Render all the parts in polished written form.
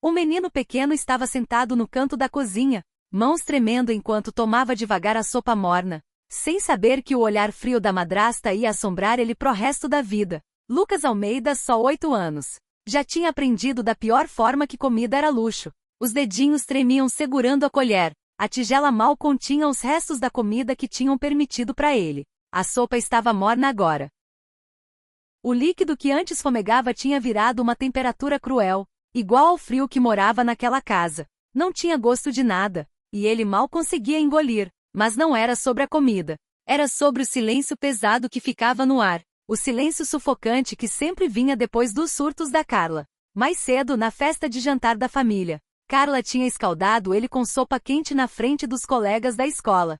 O menino pequeno estava sentado no canto da cozinha, mãos tremendo enquanto tomava devagar a sopa morna, sem saber que o olhar frio da madrasta ia assombrar ele pro resto da vida. Lucas Almeida, só 8 anos. Já tinha aprendido da pior forma que comida era luxo. Os dedinhos tremiam segurando a colher. A tigela mal continha os restos da comida que tinham permitido para ele. A sopa estava morna agora. O líquido que antes fumegava tinha virado uma temperatura cruel, igual ao frio que morava naquela casa. Não tinha gosto de nada, e ele mal conseguia engolir. Mas não era sobre a comida. Era sobre o silêncio pesado que ficava no ar. O silêncio sufocante que sempre vinha depois dos surtos da Carla. Mais cedo, na festa de jantar da família, Carla tinha escaldado ele com sopa quente na frente dos colegas da escola.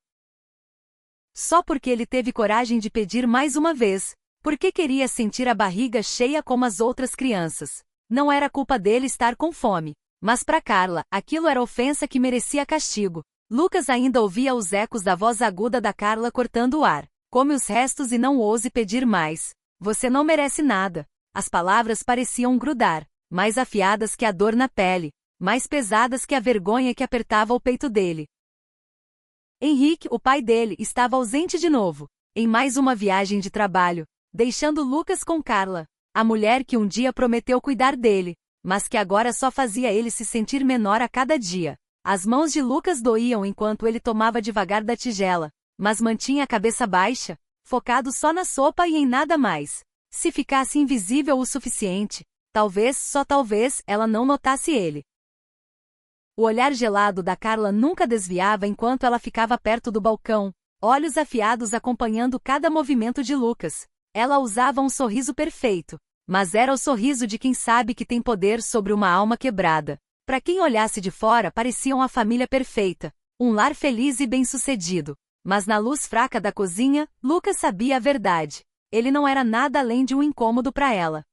Só porque ele teve coragem de pedir mais uma vez, porque queria sentir a barriga cheia como as outras crianças. Não era culpa dele estar com fome, mas para Carla, aquilo era ofensa que merecia castigo. Lucas ainda ouvia os ecos da voz aguda da Carla cortando o ar. Come os restos e não ouse pedir mais. Você não merece nada. As palavras pareciam grudar, mais afiadas que a dor na pele, mais pesadas que a vergonha que apertava o peito dele. Henrique, o pai dele, estava ausente de novo, em mais uma viagem de trabalho, deixando Lucas com Carla, a mulher que um dia prometeu cuidar dele, mas que agora só fazia ele se sentir menor a cada dia. As mãos de Lucas doíam enquanto ele tomava devagar da tigela, mas mantinha a cabeça baixa, focado só na sopa e em nada mais. Se ficasse invisível o suficiente, talvez, só talvez, ela não notasse ele. O olhar gelado da Carla nunca desviava enquanto ela ficava perto do balcão, olhos afiados acompanhando cada movimento de Lucas. Ela usava um sorriso perfeito, mas era o sorriso de quem sabe que tem poder sobre uma alma quebrada. Para quem olhasse de fora, pareciam a família perfeita, um lar feliz e bem-sucedido. Mas na luz fraca da cozinha, Lucas sabia a verdade. Ele não era nada além de um incômodo para ela.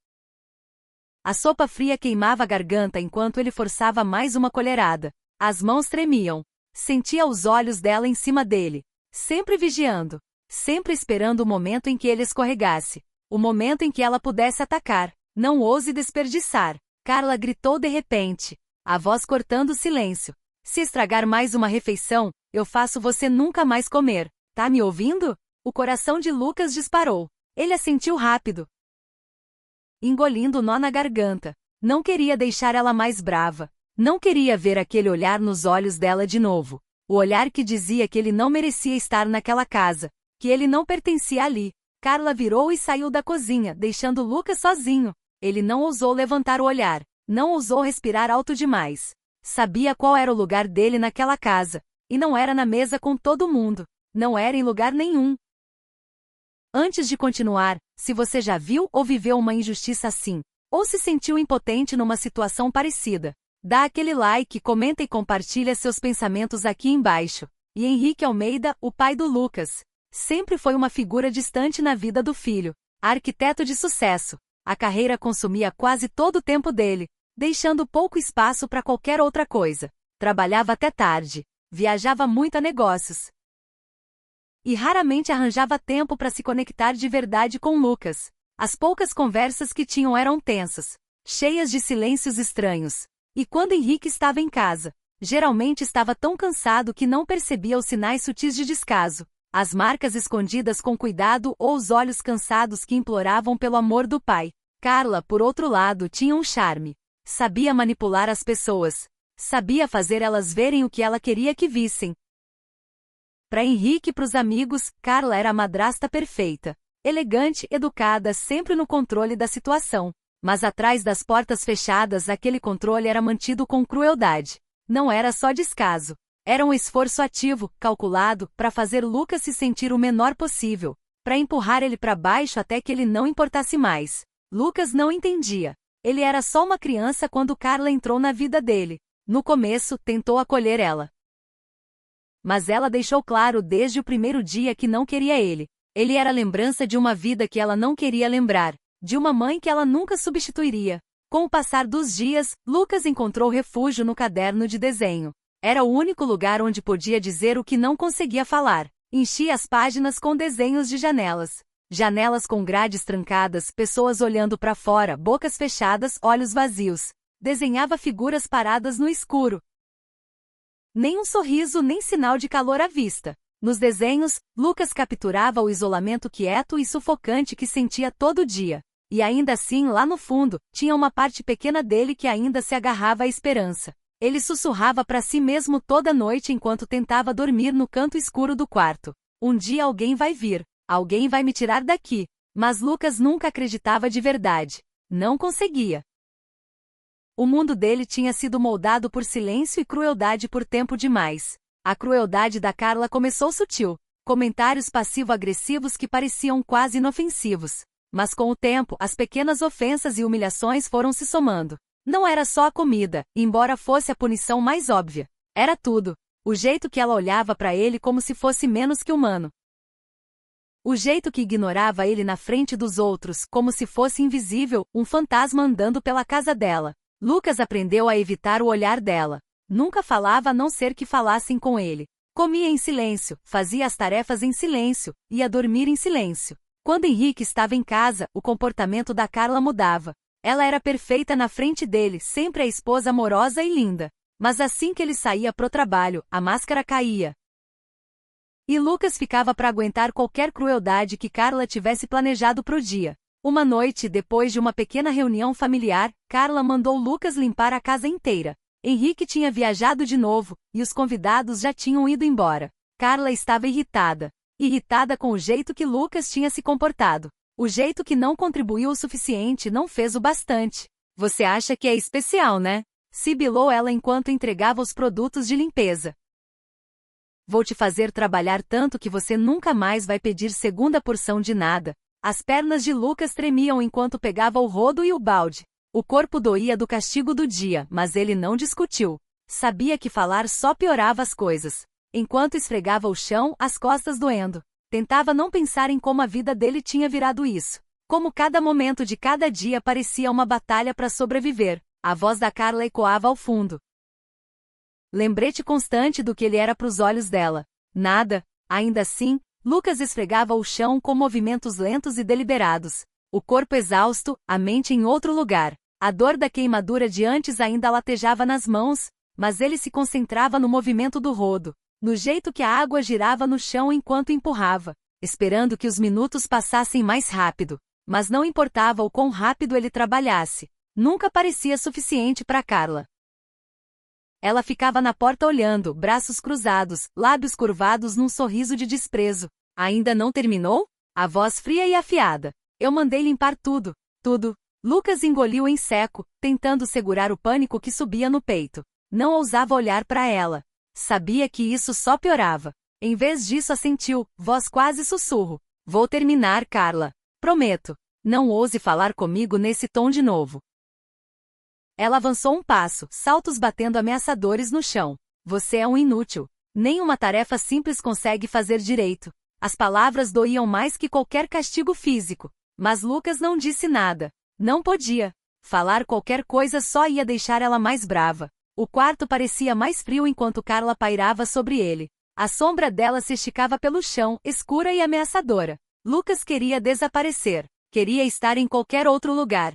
A sopa fria queimava a garganta enquanto ele forçava mais uma colherada. As mãos tremiam. Sentia os olhos dela em cima dele, sempre vigiando, sempre esperando o momento em que ele escorregasse, o momento em que ela pudesse atacar. Não ouse desperdiçar, Carla gritou de repente, a voz cortando o silêncio. Se estragar mais uma refeição, eu faço você nunca mais comer. Tá me ouvindo? O coração de Lucas disparou. Ele assentiu rápido, engolindo o nó na garganta. Não queria deixar ela mais brava. Não queria ver aquele olhar nos olhos dela de novo. O olhar que dizia que ele não merecia estar naquela casa, que ele não pertencia ali. Carla virou e saiu da cozinha, deixando Lucas sozinho. Ele não ousou levantar o olhar. Não ousou respirar alto demais. Sabia qual era o lugar dele naquela casa. E não era na mesa com todo mundo. Não era em lugar nenhum. Antes de continuar, se você já viu ou viveu uma injustiça assim, ou se sentiu impotente numa situação parecida, dá aquele like, comenta e compartilha seus pensamentos aqui embaixo. E Henrique Almeida, o pai do Lucas, sempre foi uma figura distante na vida do filho. Arquiteto de sucesso. A carreira consumia quase todo o tempo dele, deixando pouco espaço para qualquer outra coisa. Trabalhava até tarde. Viajava muito a negócios. E raramente arranjava tempo para se conectar de verdade com Lucas. As poucas conversas que tinham eram tensas, cheias de silêncios estranhos. E quando Henrique estava em casa, geralmente estava tão cansado que não percebia os sinais sutis de descaso, as marcas escondidas com cuidado ou os olhos cansados que imploravam pelo amor do pai. Carla, por outro lado, tinha um charme. Sabia manipular as pessoas. Sabia fazer elas verem o que ela queria que vissem. Para Henrique e para os amigos, Carla era a madrasta perfeita. Elegante, educada, sempre no controle da situação. Mas atrás das portas fechadas aquele controle era mantido com crueldade. Não era só descaso. Era um esforço ativo, calculado, para fazer Lucas se sentir o menor possível. Para empurrar ele para baixo até que ele não importasse mais. Lucas não entendia. Ele era só uma criança quando Carla entrou na vida dele. No começo, tentou acolher ela. Mas ela deixou claro desde o primeiro dia que não queria ele. Ele era a lembrança de uma vida que ela não queria lembrar, de uma mãe que ela nunca substituiria. Com o passar dos dias, Lucas encontrou refúgio no caderno de desenho. Era o único lugar onde podia dizer o que não conseguia falar. Enchia as páginas com desenhos de janelas. Janelas com grades trancadas, pessoas olhando para fora, bocas fechadas, olhos vazios. Desenhava figuras paradas no escuro. Nem um sorriso nem sinal de calor à vista. Nos desenhos, Lucas capturava o isolamento quieto e sufocante que sentia todo dia. E ainda assim, lá no fundo, tinha uma parte pequena dele que ainda se agarrava à esperança. Ele sussurrava para si mesmo toda noite enquanto tentava dormir no canto escuro do quarto. Um dia alguém vai vir. Alguém vai me tirar daqui. Mas Lucas nunca acreditava de verdade. Não conseguia. O mundo dele tinha sido moldado por silêncio e crueldade por tempo demais. A crueldade da Carla começou sutil. Comentários passivo-agressivos que pareciam quase inofensivos. Mas com o tempo, as pequenas ofensas e humilhações foram se somando. Não era só a comida, embora fosse a punição mais óbvia. Era tudo. O jeito que ela olhava para ele como se fosse menos que humano. O jeito que ignorava ele na frente dos outros, como se fosse invisível, um fantasma andando pela casa dela. Lucas aprendeu a evitar o olhar dela. Nunca falava a não ser que falassem com ele. Comia em silêncio, fazia as tarefas em silêncio, ia dormir em silêncio. Quando Henrique estava em casa, o comportamento da Carla mudava. Ela era perfeita na frente dele, sempre a esposa amorosa e linda. Mas assim que ele saía pro trabalho, a máscara caía. E Lucas ficava para aguentar qualquer crueldade que Carla tivesse planejado pro dia. Uma noite, depois de uma pequena reunião familiar, Carla mandou Lucas limpar a casa inteira. Henrique tinha viajado de novo, e os convidados já tinham ido embora. Carla estava irritada. Irritada com o jeito que Lucas tinha se comportado. O jeito que não contribuiu o suficiente, não fez o bastante. Você acha que é especial, né? Sibilou ela enquanto entregava os produtos de limpeza. Vou te fazer trabalhar tanto que você nunca mais vai pedir segunda porção de nada. As pernas de Lucas tremiam enquanto pegava o rodo e o balde. O corpo doía do castigo do dia, mas ele não discutiu. Sabia que falar só piorava as coisas. Enquanto esfregava o chão, as costas doendo. Tentava não pensar em como a vida dele tinha virado isso. Como cada momento de cada dia parecia uma batalha para sobreviver. A voz da Carla ecoava ao fundo. Lembrete constante do que ele era para os olhos dela. Nada. Ainda assim, Lucas esfregava o chão com movimentos lentos e deliberados. O corpo exausto, a mente em outro lugar. A dor da queimadura de antes ainda latejava nas mãos, mas ele se concentrava no movimento do rodo, no jeito que a água girava no chão enquanto empurrava, esperando que os minutos passassem mais rápido. Mas não importava o quão rápido ele trabalhasse. Nunca parecia suficiente para Carla. Ela ficava na porta olhando, braços cruzados, lábios curvados num sorriso de desprezo. Ainda não terminou? A voz fria e afiada. Eu mandei limpar tudo. Tudo. Lucas engoliu em seco, tentando segurar o pânico que subia no peito. Não ousava olhar para ela. Sabia que isso só piorava. Em vez disso assentiu, voz quase sussurro. Vou terminar, Carla. Prometo. Não ouse falar comigo nesse tom de novo. Ela avançou um passo, saltos batendo ameaçadores no chão. Você é um inútil. Nenhuma tarefa simples consegue fazer direito. As palavras doíam mais que qualquer castigo físico. Mas Lucas não disse nada. Não podia. Falar qualquer coisa só ia deixar ela mais brava. O quarto parecia mais frio enquanto Carla pairava sobre ele. A sombra dela se esticava pelo chão, escura e ameaçadora. Lucas queria desaparecer. Queria estar em qualquer outro lugar.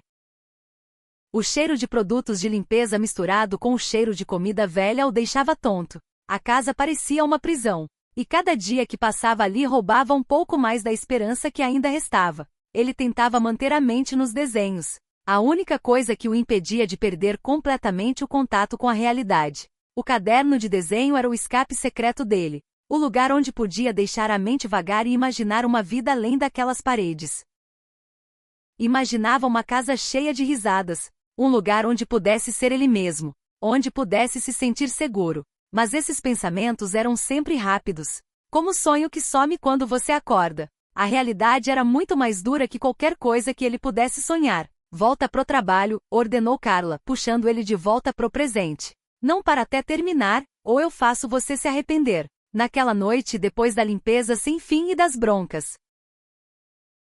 O cheiro de produtos de limpeza misturado com o cheiro de comida velha o deixava tonto. A casa parecia uma prisão. E cada dia que passava ali roubava um pouco mais da esperança que ainda restava. Ele tentava manter a mente nos desenhos. A única coisa que o impedia de perder completamente o contato com a realidade. O caderno de desenho era o escape secreto dele. O lugar onde podia deixar a mente vagar e imaginar uma vida além daquelas paredes. Imaginava uma casa cheia de risadas. Um lugar onde pudesse ser ele mesmo. Onde pudesse se sentir seguro. Mas esses pensamentos eram sempre rápidos. Como o sonho que some quando você acorda. A realidade era muito mais dura que qualquer coisa que ele pudesse sonhar. Volta pro trabalho, ordenou Carla, puxando ele de volta pro presente. Não para até terminar, ou eu faço você se arrepender. Naquela noite, depois da limpeza sem fim e das broncas.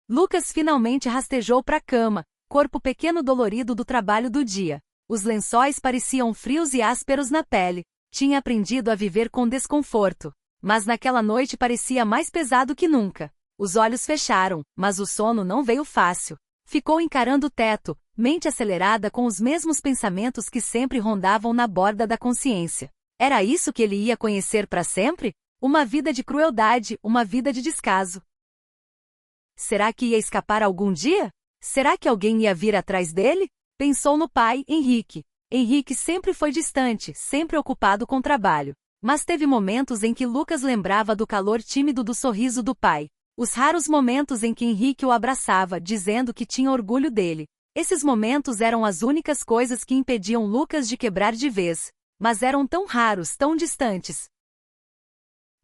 Lucas finalmente rastejou pra cama, corpo pequeno dolorido do trabalho do dia. Os lençóis pareciam frios e ásperos na pele. Tinha aprendido a viver com desconforto. Mas naquela noite parecia mais pesado que nunca. Os olhos fecharam, mas o sono não veio fácil. Ficou encarando o teto, mente acelerada com os mesmos pensamentos que sempre rondavam na borda da consciência. Era isso que ele ia conhecer para sempre? Uma vida de crueldade, uma vida de descaso. Será que ia escapar algum dia? Será que alguém ia vir atrás dele? Pensou no pai, Henrique. Henrique sempre foi distante, sempre ocupado com trabalho. Mas teve momentos em que Lucas lembrava do calor tímido do sorriso do pai. Os raros momentos em que Henrique o abraçava, dizendo que tinha orgulho dele. Esses momentos eram as únicas coisas que impediam Lucas de quebrar de vez. Mas eram tão raros, tão distantes.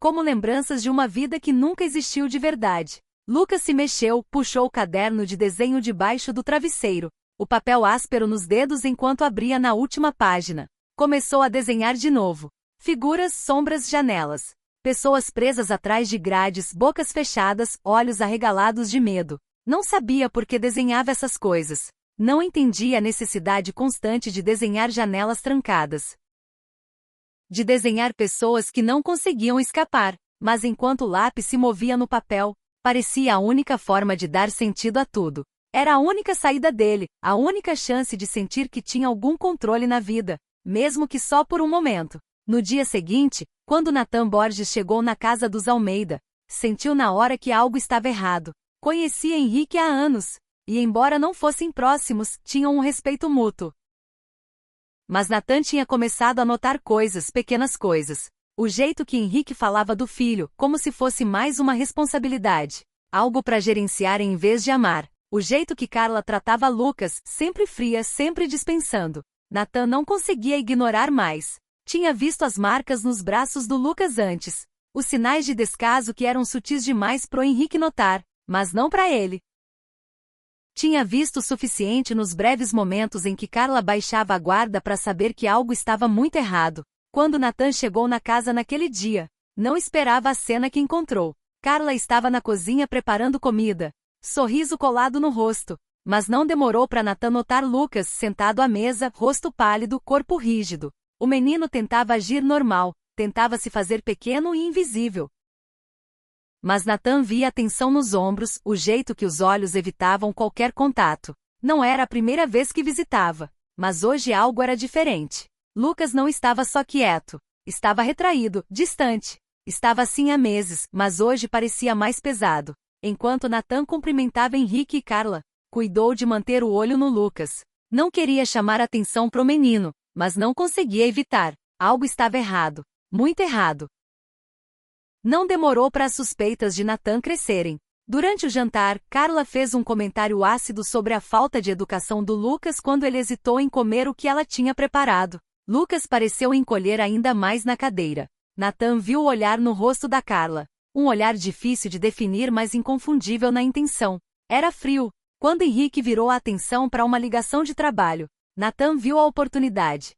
Como lembranças de uma vida que nunca existiu de verdade. Lucas se mexeu, puxou o caderno de desenho debaixo do travesseiro. O papel áspero nos dedos enquanto abria na última página. Começou a desenhar de novo. Figuras, sombras, janelas. Pessoas presas atrás de grades, bocas fechadas, olhos arregalados de medo. Não sabia por que desenhava essas coisas. Não entendia a necessidade constante de desenhar janelas trancadas. De desenhar pessoas que não conseguiam escapar. Mas enquanto o lápis se movia no papel, parecia a única forma de dar sentido a tudo. Era a única saída dele, a única chance de sentir que tinha algum controle na vida, mesmo que só por um momento. No dia seguinte, quando Nathan Borges chegou na casa dos Almeida, sentiu na hora que algo estava errado. Conhecia Henrique há anos, e embora não fossem próximos, tinham um respeito mútuo. Mas Nathan tinha começado a notar coisas, pequenas coisas. O jeito que Henrique falava do filho, como se fosse mais uma responsabilidade. Algo para gerenciar em vez de amar. O jeito que Carla tratava Lucas, sempre fria, sempre dispensando. Nathan não conseguia ignorar mais. Tinha visto as marcas nos braços do Lucas antes. Os sinais de descaso que eram sutis demais pro Henrique notar, mas não para ele. Tinha visto o suficiente nos breves momentos em que Carla baixava a guarda para saber que algo estava muito errado. Quando Nathan chegou na casa naquele dia, não esperava a cena que encontrou. Carla estava na cozinha preparando comida, sorriso colado no rosto, mas não demorou para Nathan notar Lucas sentado à mesa, rosto pálido, corpo rígido. O menino tentava agir normal, tentava se fazer pequeno e invisível. Mas Nathan via a tensão nos ombros, o jeito que os olhos evitavam qualquer contato. Não era a primeira vez que visitava, mas hoje algo era diferente. Lucas não estava só quieto, estava retraído, distante. Estava assim há meses, mas hoje parecia mais pesado. Enquanto Nathan cumprimentava Henrique e Carla, cuidou de manter o olho no Lucas. Não queria chamar atenção pro menino, mas não conseguia evitar. Algo estava errado. Muito errado. Não demorou para as suspeitas de Nathan crescerem. Durante o jantar, Carla fez um comentário ácido sobre a falta de educação do Lucas quando ele hesitou em comer o que ela tinha preparado. Lucas pareceu encolher ainda mais na cadeira. Nathan viu o olhar no rosto da Carla. Um olhar difícil de definir, mas inconfundível na intenção. Era frio. Quando Henrique virou a atenção para uma ligação de trabalho, Nathan viu a oportunidade.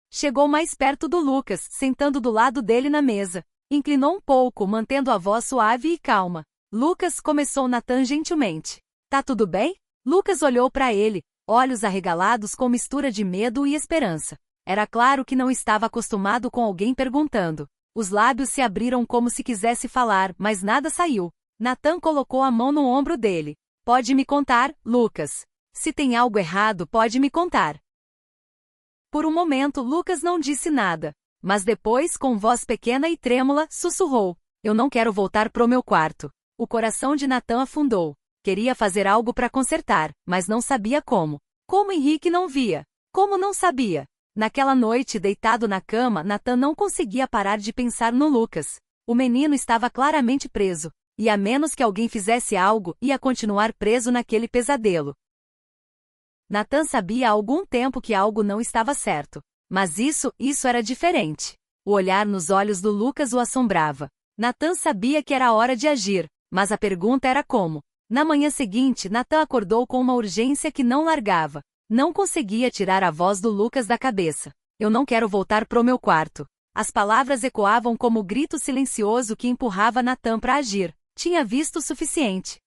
Chegou mais perto do Lucas, sentando do lado dele na mesa. Inclinou um pouco, mantendo a voz suave e calma. Lucas, começou Nathan gentilmente. Tá tudo bem? Lucas olhou para ele, olhos arregalados com mistura de medo e esperança. Era claro que não estava acostumado com alguém perguntando. Os lábios se abriram como se quisesse falar, mas nada saiu. Nathan colocou a mão no ombro dele. Pode me contar, Lucas. Se tem algo errado, pode me contar. Por um momento, Lucas não disse nada. Mas depois, com voz pequena e trêmula, sussurrou. Eu não quero voltar pro meu quarto. O coração de Nathan afundou. Queria fazer algo para consertar, mas não sabia como. Como Henrique não via? Como não sabia? Naquela noite, deitado na cama, Nathan não conseguia parar de pensar no Lucas. O menino estava claramente preso, e a menos que alguém fizesse algo, ia continuar preso naquele pesadelo. Nathan sabia há algum tempo que algo não estava certo. Mas isso era diferente. O olhar nos olhos do Lucas o assombrava. Nathan sabia que era hora de agir, mas a pergunta era como. Na manhã seguinte, Nathan acordou com uma urgência que não largava. Não conseguia tirar a voz do Lucas da cabeça. Eu não quero voltar pro meu quarto. As palavras ecoavam como grito silencioso que empurrava Nathan para agir. Tinha visto o suficiente.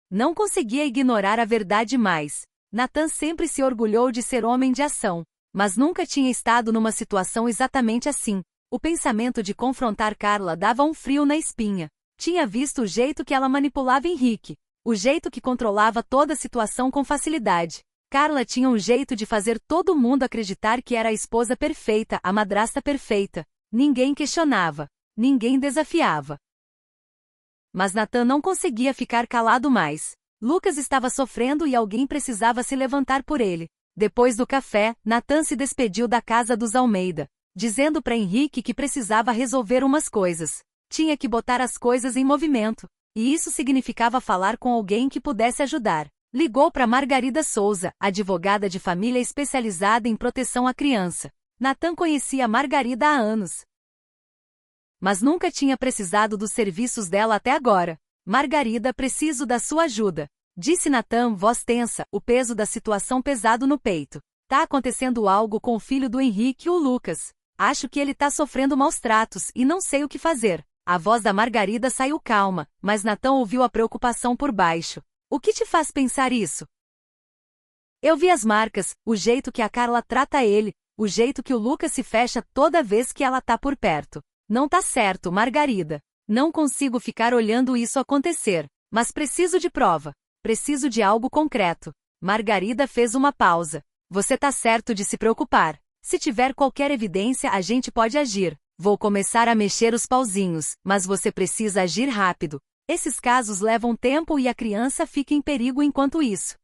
Não conseguia ignorar a verdade mais. Nathan sempre se orgulhou de ser homem de ação, mas nunca tinha estado numa situação exatamente assim. O pensamento de confrontar Carla dava um frio na espinha. Tinha visto o jeito que ela manipulava Henrique. O jeito que controlava toda a situação com facilidade. Carla tinha um jeito de fazer todo mundo acreditar que era a esposa perfeita, a madrasta perfeita. Ninguém questionava. Ninguém desafiava. Mas Natan não conseguia ficar calado mais. Lucas estava sofrendo e alguém precisava se levantar por ele. Depois do café, Natan se despediu da casa dos Almeida, dizendo para Henrique que precisava resolver umas coisas. Tinha que botar as coisas em movimento. E isso significava falar com alguém que pudesse ajudar. Ligou para Margarida Souza, advogada de família especializada em proteção à criança. Natan conhecia Margarida há anos, mas nunca tinha precisado dos serviços dela até agora. Margarida, preciso da sua ajuda, disse Natan, voz tensa, o peso da situação pesado no peito. Tá acontecendo algo com o filho do Henrique, o Lucas. Acho que ele tá sofrendo maus tratos e não sei o que fazer. A voz da Margarida saiu calma, mas Natan ouviu a preocupação por baixo. O que te faz pensar isso? Eu vi as marcas, o jeito que a Carla trata ele, o jeito que o Lucas se fecha toda vez que ela tá por perto. Não tá certo, Margarida. Não consigo ficar olhando isso acontecer, mas preciso de prova. Preciso de algo concreto. Margarida fez uma pausa. Você tá certo de se preocupar. Se tiver qualquer evidência, a gente pode agir. Vou começar a mexer os pauzinhos, mas você precisa agir rápido. Esses casos levam tempo e a criança fica em perigo enquanto isso.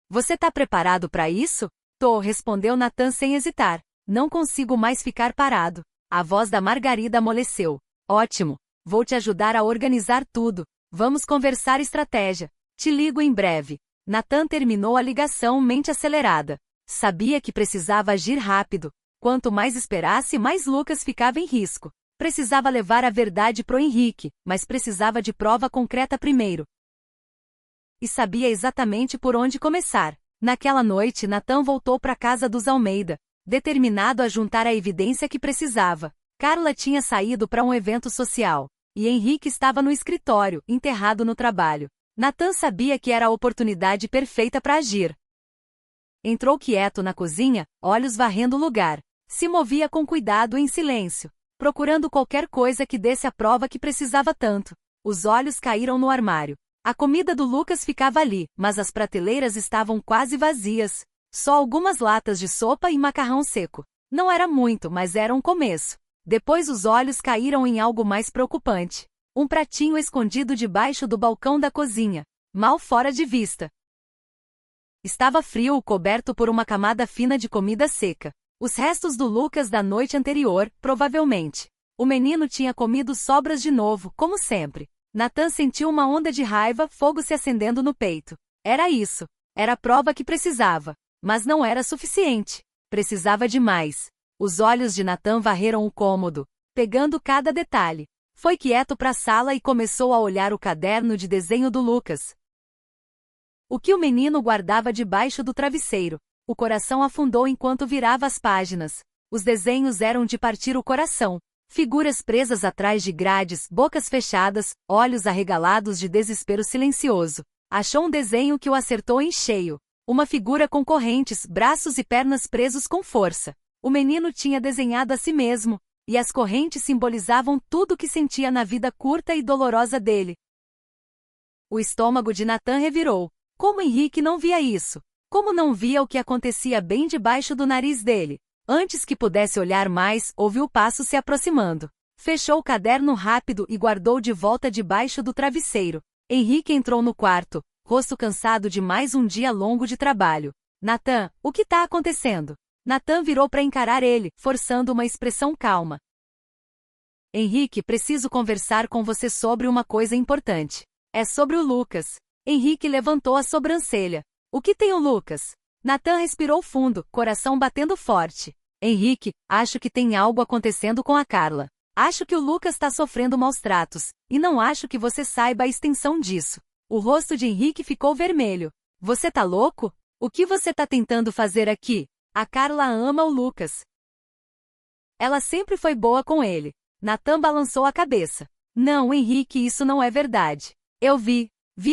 Você tá preparado para isso? Tô, respondeu Natan sem hesitar. Não consigo mais ficar parado. A voz da Margarida amoleceu. Ótimo. Vou te ajudar a organizar tudo. Vamos conversar estratégia. Te ligo em breve. Natan terminou a ligação, mente acelerada. Sabia que precisava agir rápido. Quanto mais esperasse, mais Lucas ficava em risco. Precisava levar a verdade pro Henrique, mas precisava de prova concreta primeiro. E sabia exatamente por onde começar. Naquela noite, Natan voltou para a casa dos Almeida, determinado a juntar a evidência que precisava. Carla tinha saído para um evento social, e Henrique estava no escritório, enterrado no trabalho. Natan sabia que era a oportunidade perfeita para agir. Entrou quieto na cozinha, olhos varrendo o lugar. Se movia com cuidado em silêncio, procurando qualquer coisa que desse a prova que precisava tanto. Os olhos caíram no armário. A comida do Lucas ficava ali, mas as prateleiras estavam quase vazias. Só algumas latas de sopa e macarrão seco. Não era muito, mas era um começo. Depois os olhos caíram em algo mais preocupante. Um pratinho escondido debaixo do balcão da cozinha, mal fora de vista. Estava frio, coberto por uma camada fina de comida seca. Os restos do Lucas da noite anterior, provavelmente. O menino tinha comido sobras de novo, como sempre. Natan sentiu uma onda de raiva, fogo se acendendo no peito. Era isso. Era a prova que precisava. Mas não era suficiente. Precisava de mais. Os olhos de Natan varreram o cômodo, pegando cada detalhe. Foi quieto para a sala e começou a olhar o caderno de desenho do Lucas. O que o menino guardava debaixo do travesseiro. O coração afundou enquanto virava as páginas. Os desenhos eram de partir o coração. Figuras presas atrás de grades, bocas fechadas, olhos arregalados de desespero silencioso. Achou um desenho que o acertou em cheio. Uma figura com correntes, braços e pernas presos com força. O menino tinha desenhado a si mesmo, e as correntes simbolizavam tudo o que sentia na vida curta e dolorosa dele. O estômago de Natan revirou. Como Henrique não via isso? Como não via o que acontecia bem debaixo do nariz dele? Antes que pudesse olhar mais, ouviu o passo se aproximando. Fechou o caderno rápido e guardou de volta debaixo do travesseiro. Henrique entrou no quarto, rosto cansado de mais um dia longo de trabalho. Natan, o que está acontecendo? Natan virou para encarar ele, forçando uma expressão calma. Henrique, preciso conversar com você sobre uma coisa importante. É sobre o Lucas. Henrique levantou a sobrancelha. O que tem o Lucas? Natan respirou fundo, coração batendo forte. Henrique, acho que tem algo acontecendo com a Carla. Acho que o Lucas está sofrendo maus tratos, e não acho que você saiba a extensão disso. O rosto de Henrique ficou vermelho. Você tá louco? O que você tá tentando fazer aqui? A Carla ama o Lucas. Ela sempre foi boa com ele. Natan balançou a cabeça. Não, Henrique, isso não é verdade. Eu vi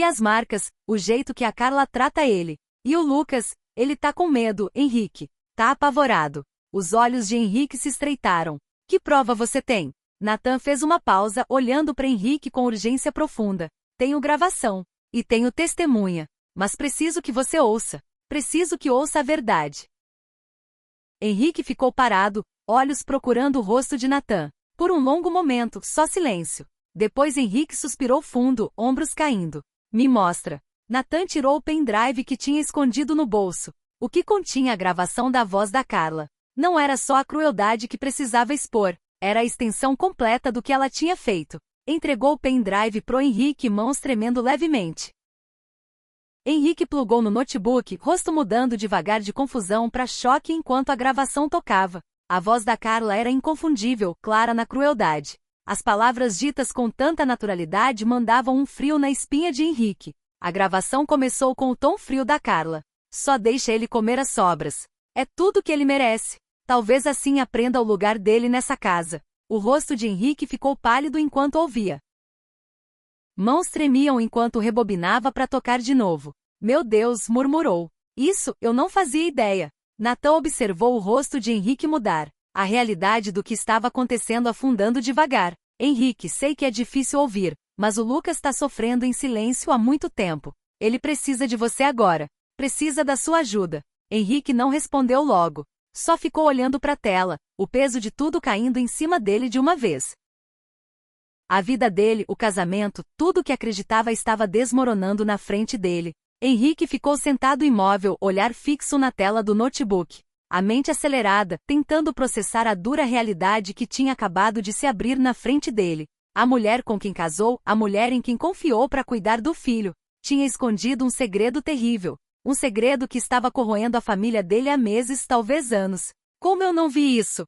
as marcas, o jeito que a Carla trata ele. E o Lucas, ele tá com medo, Henrique. Tá apavorado. Os olhos de Henrique se estreitaram. Que prova você tem? Natan fez uma pausa, olhando para Henrique com urgência profunda. Tenho gravação. E tenho testemunha. Mas preciso que você ouça. Preciso que ouça a verdade. Henrique ficou parado, olhos procurando o rosto de Nathan. Por um longo momento, só silêncio. Depois Henrique suspirou fundo, ombros caindo. Me mostra. Nathan tirou o pendrive que tinha escondido no bolso. O que continha a gravação da voz da Carla. Não era só a crueldade que precisava expor, era a extensão completa do que ela tinha feito. Entregou o pendrive pro Henrique, mãos tremendo levemente. Henrique plugou no notebook, rosto mudando devagar de confusão para choque enquanto a gravação tocava. A voz da Carla era inconfundível, clara na crueldade. As palavras ditas com tanta naturalidade mandavam um frio na espinha de Henrique. A gravação começou com o tom frio da Carla. Só deixa ele comer as sobras. É tudo que ele merece. Talvez assim aprenda o lugar dele nessa casa. O rosto de Henrique ficou pálido enquanto ouvia. Mãos tremiam enquanto rebobinava para tocar de novo. Meu Deus, murmurou. Isso, eu não fazia ideia. Nathan observou o rosto de Henrique mudar. A realidade do que estava acontecendo afundando devagar. Henrique, sei que é difícil ouvir, mas o Lucas está sofrendo em silêncio há muito tempo. Ele precisa de você agora. Precisa da sua ajuda. Henrique não respondeu logo. Só ficou olhando para a tela, o peso de tudo caindo em cima dele de uma vez. A vida dele, o casamento, tudo que acreditava estava desmoronando na frente dele. Henrique ficou sentado imóvel, olhar fixo na tela do notebook. A mente acelerada, tentando processar a dura realidade que tinha acabado de se abrir na frente dele. A mulher com quem casou, a mulher em quem confiou para cuidar do filho, tinha escondido um segredo terrível. Um segredo que estava corroendo a família dele há meses, talvez anos. Como eu não vi isso?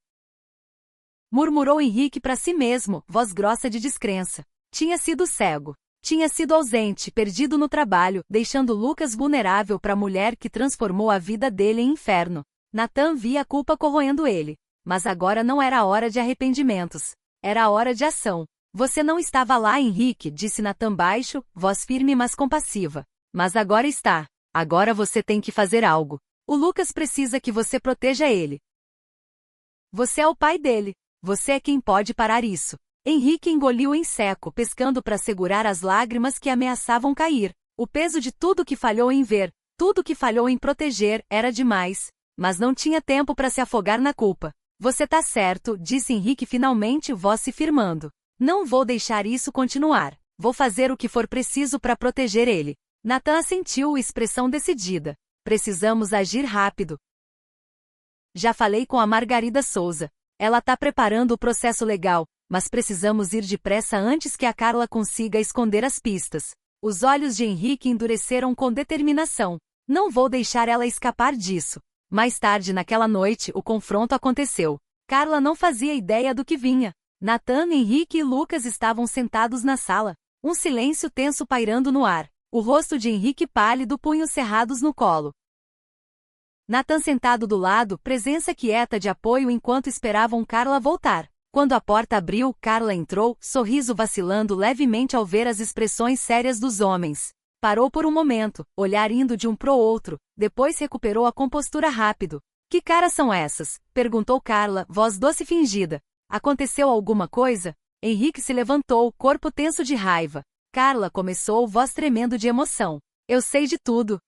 Murmurou Henrique para si mesmo, voz grossa de descrença. Tinha sido cego. Tinha sido ausente, perdido no trabalho, deixando Lucas vulnerável para a mulher que transformou a vida dele em inferno. Nathan via a culpa corroendo ele. Mas agora não era a hora de arrependimentos. Era a hora de ação. Você não estava lá, Henrique, disse Nathan baixo, voz firme mas compassiva. Mas agora está. Agora você tem que fazer algo. O Lucas precisa que você proteja ele. Você é o pai dele. Você é quem pode parar isso. Henrique engoliu em seco, pescando para segurar as lágrimas que ameaçavam cair. O peso de tudo que falhou em ver, tudo que falhou em proteger, era demais. Mas não tinha tempo para se afogar na culpa. Você tá certo, disse Henrique finalmente, voz se firmando. Não vou deixar isso continuar. Vou fazer o que for preciso para proteger ele. Nathan assentiu, expressão decidida. Precisamos agir rápido. Já falei com a Margarida Souza. Ela tá preparando o processo legal, mas precisamos ir depressa antes que a Carla consiga esconder as pistas. Os olhos de Henrique endureceram com determinação. Não vou deixar ela escapar disso. Mais tarde naquela noite, o confronto aconteceu. Carla não fazia ideia do que vinha. Nathan, Henrique e Lucas estavam sentados na sala. Um silêncio tenso pairando no ar. O rosto de Henrique pálido, punhos cerrados no colo. Nathan sentado do lado, presença quieta de apoio enquanto esperavam Carla voltar. Quando a porta abriu, Carla entrou, sorriso vacilando levemente ao ver as expressões sérias dos homens. Parou por um momento, olhar indo de um pro outro, depois recuperou a compostura rápido. Que caras são essas? Perguntou Carla, voz doce fingida. Aconteceu alguma coisa? Henrique se levantou, corpo tenso de raiva. Carla começou, voz tremendo de emoção. Eu sei de tudo.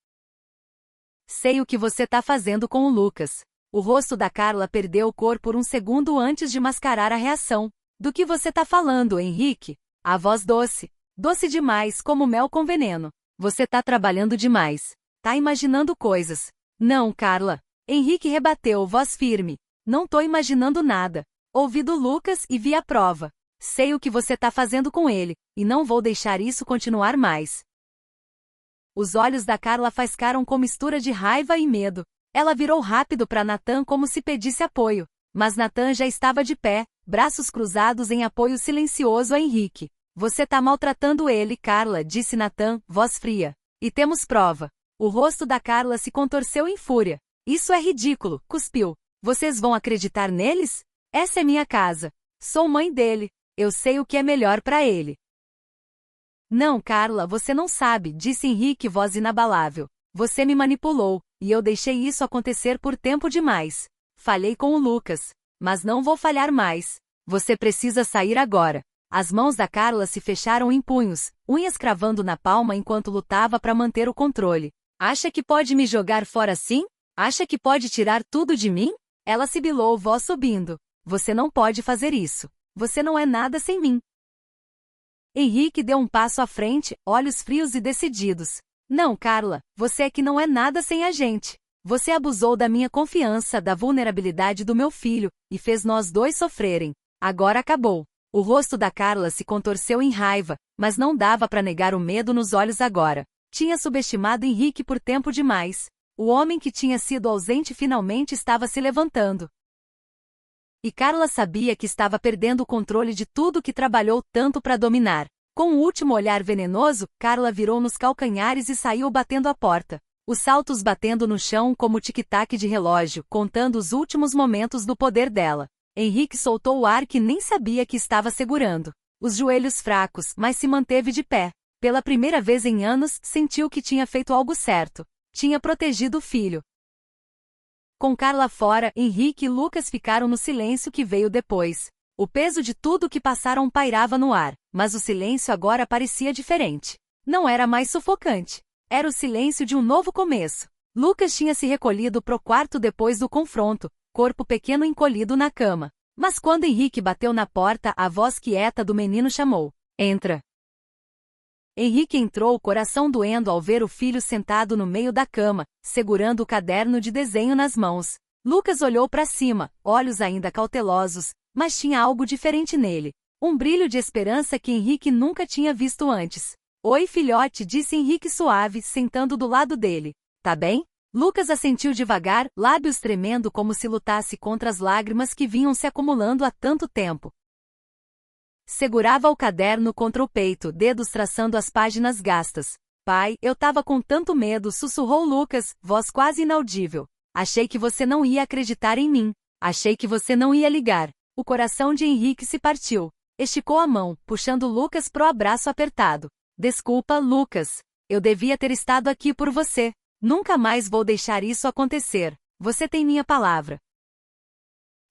Sei o que você tá fazendo com o Lucas. O rosto da Carla perdeu o cor por um segundo antes de mascarar a reação. Do que você tá falando, Henrique? A voz doce. Doce demais, como mel com veneno. Você tá trabalhando demais. Tá imaginando coisas. Não, Carla. Henrique rebateu, voz firme. Não tô imaginando nada. Ouvi do Lucas e vi a prova. Sei o que você tá fazendo com ele, e não vou deixar isso continuar mais. Os olhos da Carla faiscaram com mistura de raiva e medo. Ela virou rápido para Nathan como se pedisse apoio. Mas Nathan já estava de pé, braços cruzados em apoio silencioso a Henrique. Você tá maltratando ele, Carla, disse Nathan, voz fria. E temos prova. O rosto da Carla se contorceu em fúria. Isso é ridículo, cuspiu. Vocês vão acreditar neles? Essa é minha casa. Sou mãe dele. Eu sei o que é melhor para ele. Não, Carla, você não sabe, disse Henrique, voz inabalável. Você me manipulou, e eu deixei isso acontecer por tempo demais. Falhei com o Lucas, mas não vou falhar mais. Você precisa sair agora. As mãos da Carla se fecharam em punhos, unhas cravando na palma enquanto lutava para manter o controle. Acha que pode me jogar fora assim? Acha que pode tirar tudo de mim? Ela sibilou, voz subindo. Você não pode fazer isso. Você não é nada sem mim. Henrique deu um passo à frente, olhos frios e decididos. Não, Carla, você é que não é nada sem a gente. Você abusou da minha confiança, da vulnerabilidade do meu filho, e fez nós dois sofrerem. Agora acabou. O rosto da Carla se contorceu em raiva, mas não dava para negar o medo nos olhos agora. Tinha subestimado Henrique por tempo demais. O homem que tinha sido ausente finalmente estava se levantando. E Carla sabia que estava perdendo o controle de tudo que trabalhou tanto para dominar. Com o último olhar venenoso, Carla virou nos calcanhares e saiu batendo a porta. Os saltos batendo no chão como tic-tac de relógio, contando os últimos momentos do poder dela. Henrique soltou o ar que nem sabia que estava segurando. Os joelhos fracos, mas se manteve de pé. Pela primeira vez em anos, sentiu que tinha feito algo certo. Tinha protegido o filho. Com Carla fora, Henrique e Lucas ficaram no silêncio que veio depois. O peso de tudo que passaram pairava no ar, mas o silêncio agora parecia diferente. Não era mais sufocante. Era o silêncio de um novo começo. Lucas tinha se recolhido pro quarto depois do confronto, corpo pequeno encolhido na cama. Mas quando Henrique bateu na porta, a voz quieta do menino chamou. Entra. Henrique entrou, o coração doendo ao ver o filho sentado no meio da cama, segurando o caderno de desenho nas mãos. Lucas olhou para cima, olhos ainda cautelosos, mas tinha algo diferente nele. Um brilho de esperança que Henrique nunca tinha visto antes. Oi, filhote, disse Henrique suave, sentando do lado dele. Tá bem? Lucas assentiu devagar, lábios tremendo como se lutasse contra as lágrimas que vinham se acumulando há tanto tempo. Segurava o caderno contra o peito, dedos traçando as páginas gastas. Pai, eu tava com tanto medo, sussurrou Lucas, voz quase inaudível. Achei que você não ia acreditar em mim. Achei que você não ia ligar. O coração de Henrique se partiu. Esticou a mão, puxando Lucas pro abraço apertado. Desculpa, Lucas. Eu devia ter estado aqui por você. Nunca mais vou deixar isso acontecer. Você tem minha palavra.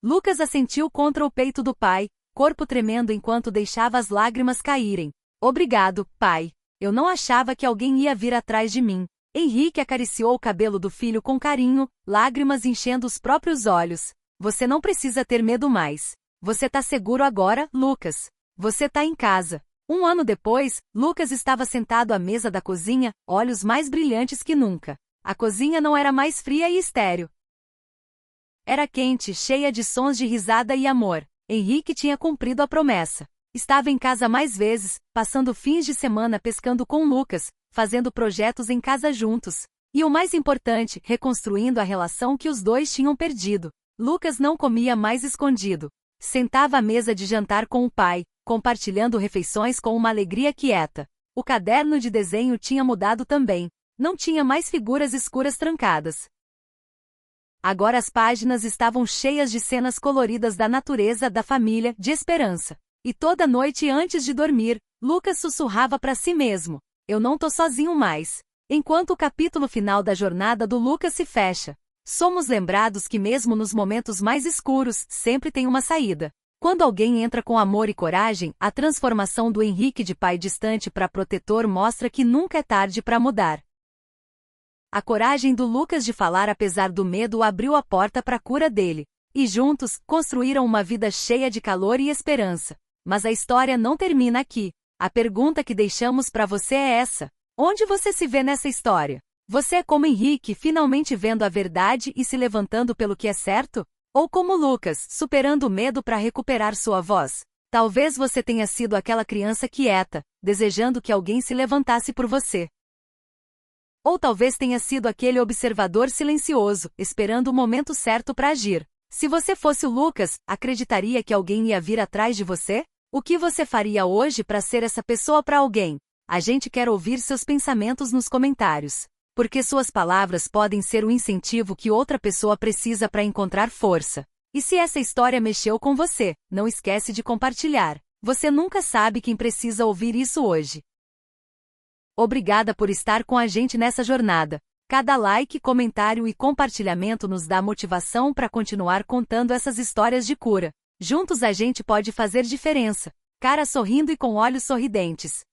Lucas assentiu contra o peito do pai, corpo tremendo enquanto deixava as lágrimas caírem. Obrigado, pai. Eu não achava que alguém ia vir atrás de mim. Henrique acariciou o cabelo do filho com carinho, lágrimas enchendo os próprios olhos. Você não precisa ter medo mais. Você tá seguro agora, Lucas. Você tá em casa. Um ano depois, Lucas estava sentado à mesa da cozinha, olhos mais brilhantes que nunca. A cozinha não era mais fria e estéril. Era quente, cheia de sons de risada e amor. Henrique tinha cumprido a promessa. Estava em casa mais vezes, passando fins de semana pescando com Lucas, fazendo projetos em casa juntos. E o mais importante, reconstruindo a relação que os dois tinham perdido. Lucas não comia mais escondido. Sentava à mesa de jantar com o pai, compartilhando refeições com uma alegria quieta. O caderno de desenho tinha mudado também. Não tinha mais figuras escuras trancadas. Agora as páginas estavam cheias de cenas coloridas da natureza, da família, de esperança. E toda noite antes de dormir, Lucas sussurrava para si mesmo: eu não tô sozinho mais. Enquanto o capítulo final da jornada do Lucas se fecha, somos lembrados que mesmo nos momentos mais escuros, sempre tem uma saída. Quando alguém entra com amor e coragem, a transformação do Henrique de pai distante para protetor mostra que nunca é tarde para mudar. A coragem do Lucas de falar apesar do medo abriu a porta para a cura dele. E juntos, construíram uma vida cheia de calor e esperança. Mas a história não termina aqui. A pergunta que deixamos para você é essa: onde você se vê nessa história? Você é como Henrique, finalmente vendo a verdade e se levantando pelo que é certo? Ou como Lucas, superando o medo para recuperar sua voz? Talvez você tenha sido aquela criança quieta, desejando que alguém se levantasse por você. Ou talvez tenha sido aquele observador silencioso, esperando o momento certo para agir. Se você fosse o Lucas, acreditaria que alguém ia vir atrás de você? O que você faria hoje para ser essa pessoa para alguém? A gente quer ouvir seus pensamentos nos comentários. Porque suas palavras podem ser o incentivo que outra pessoa precisa para encontrar força. E se essa história mexeu com você, não esquece de compartilhar. Você nunca sabe quem precisa ouvir isso hoje. Obrigada por estar com a gente nessa jornada. Cada like, comentário e compartilhamento nos dá motivação para continuar contando essas histórias de cura. Juntos a gente pode fazer diferença. cara sorrindo e com olhos sorridentes.